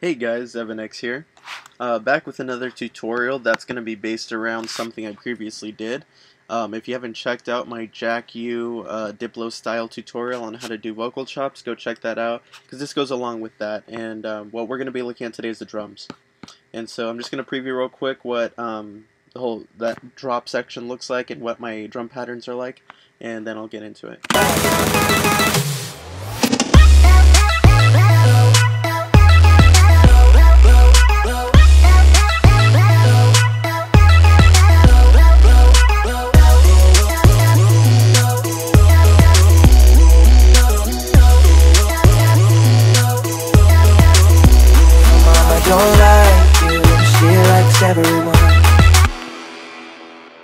Hey guys, EvanX here. Back with another tutorial that's going to be based around something I previously did. If you haven't checked out my Jack U Diplo style tutorial on how to do vocal chops, go check that out because this goes along with that. And what we're going to be looking at today is the drums. And so I'm just going to preview real quick what that drop section looks like and what my drum patterns are like, and then I'll get into it.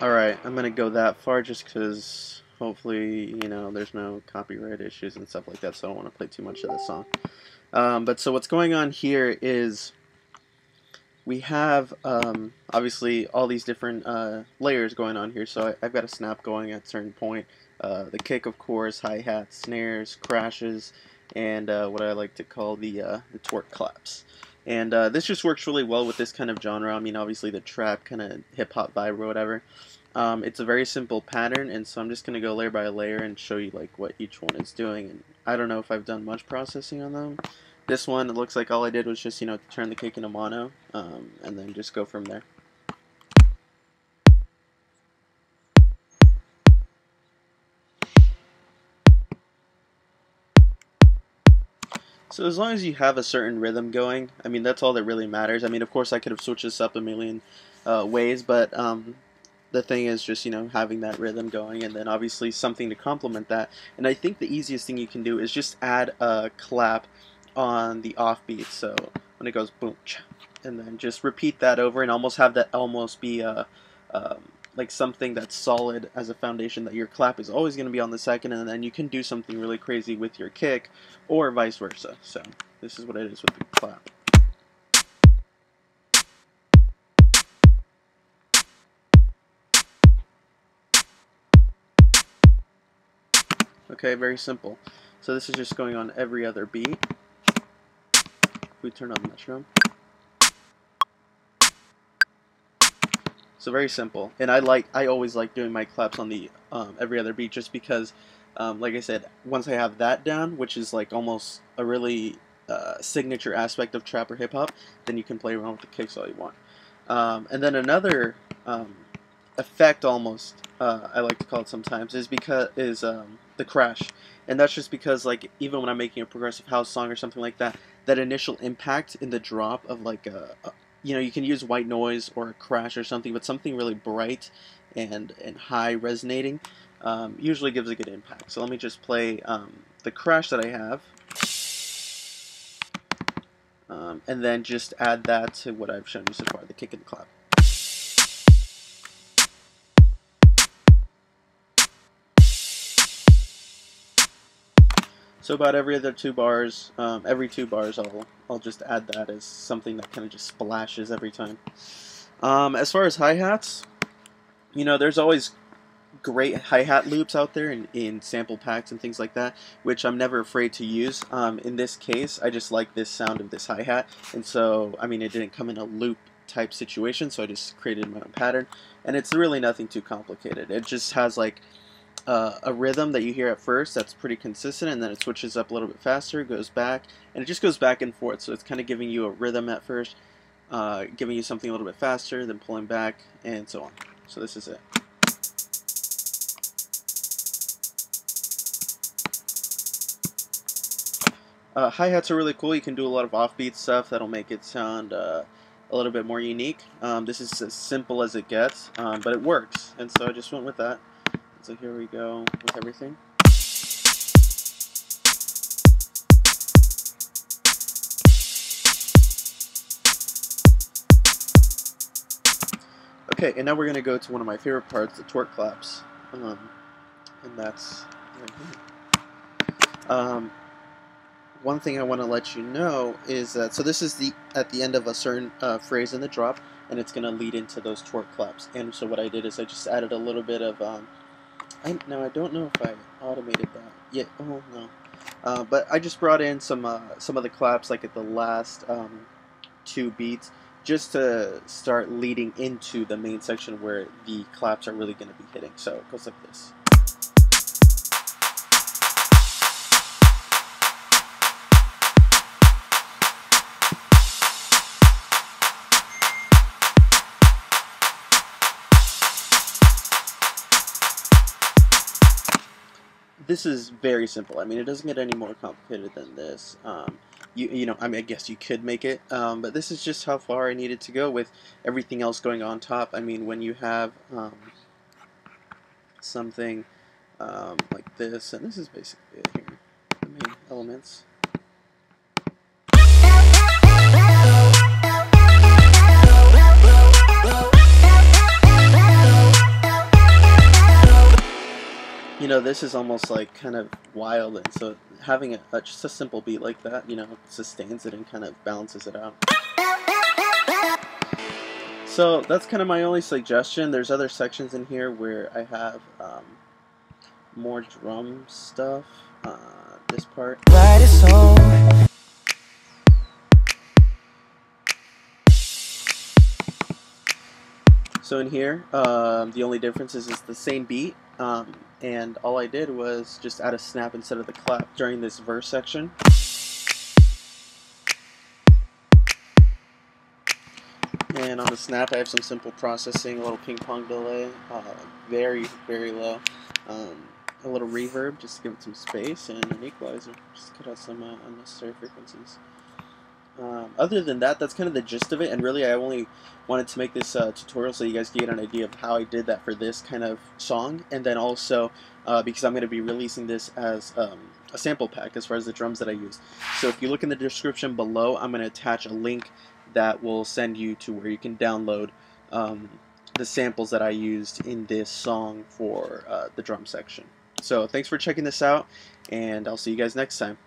Alright, I'm gonna go that far just because hopefully, there's no copyright issues and stuff like that, so I don't want to play too much of this song. But so what's going on here is we have obviously all these different layers going on here. So I've got a snap going at a certain point, the kick, of course, hi-hat, snares, crashes, and what I like to call the torque claps. And this just works really well with this kind of genre. I mean, obviously the trap kind of hip-hop vibe or whatever. It's a very simple pattern, and so I'm just going to go layer by layer and show you like what each one is doing. And I don't know if I've done much processing on them. This one, it looks like all I did was just, turn the kick into mono, and then just go from there. So as long as you have a certain rhythm going, I mean, that's all that really matters. I mean, of course, I could have switched this up a million ways, but the thing is just, having that rhythm going, and then obviously something to complement that. And I think the easiest thing you can do is just add a clap on the offbeat. So when it goes boom, cha, and then just repeat that over and almost have that almost be like something that's solid as a foundation, that your clap is always going to be on the second, and then you can do something really crazy with your kick or vice versa. So this is what it is with the clap. Okay, very simple. So this is just going on every other beat. We turn on the metronome. So very simple, and I always like doing my claps on the every other beat, just because, like I said, once I have that down, which is like almost a really signature aspect of trap or hip hop, then you can play around with the kicks all you want. And then another effect, almost I like to call it sometimes, is the crash, and that's just because, like, even when I'm making a progressive house song or something like that, that initial impact in the drop of like you can use white noise or a crash or something, but something really bright and high resonating usually gives a good impact. So let me just play the crash that I have, and then just add that to what I've shown you so far, the kick and the clap. So about every other every two bars, I'll just add that as something that kind of just splashes every time. As far as hi-hats, there's always great hi-hat loops out there in sample packs and things like that, which I'm never afraid to use. In this case, I just like this sound of this hi-hat, and so, I mean, it didn't come in a loop type situation, so I just created my own pattern, and it's really nothing too complicated. It just has like a rhythm that you hear at first that's pretty consistent, and then it switches up a little bit faster, goes back, and it just goes back and forth. So it's kind of giving you a rhythm at first, giving you something a little bit faster, then pulling back, and so on. So this is it. Hi-hats are really cool. You can do a lot of offbeat stuff that'll make it sound a little bit more unique. This is as simple as it gets, but it works, and so I just went with that. So here we go with everything. Okay, and now we're going to go to one of my favorite parts, the torque claps. And that's right here. One thing I want to let you know is that, so this is at the end of a certain phrase in the drop, and it's going to lead into those torque claps. And so what I did is I just added a little bit of I don't know if I automated that yet. Oh no, but I just brought in some of the claps like at the last 2 beats just to start leading into the main section where the claps are really going to be hitting. So it goes like this. This is very simple. I mean, it doesn't get any more complicated than this. You know, I mean, I guess you could make it, but this is just how far I needed to go with everything else going on top. I mean, when you have something like this, and this is basically it here, the main elements. You know, this is almost like kind of wild, and so having just a simple beat like that, you know, sustains it and kind of balances it out. So that's kind of my only suggestion. There's other sections in here where I have more drum stuff. This part. Write a song. So in here, the only difference is it's the same beat, and all I did was just add a snap instead of the clap during this verse section. And on the snap, I have some simple processing, a little ping pong delay, very, very low, a little reverb just to give it some space, and an equalizer just to cut out some unnecessary frequencies. Other than that, that's kind of the gist of it, and really I only wanted to make this tutorial so you guys can get an idea of how I did that for this kind of song, and then also because I'm going to be releasing this as a sample pack as far as the drums that I used. So if you look in the description below, I'm going to attach a link that will send you to where you can download the samples that I used in this song for the drum section. So thanks for checking this out, and I'll see you guys next time.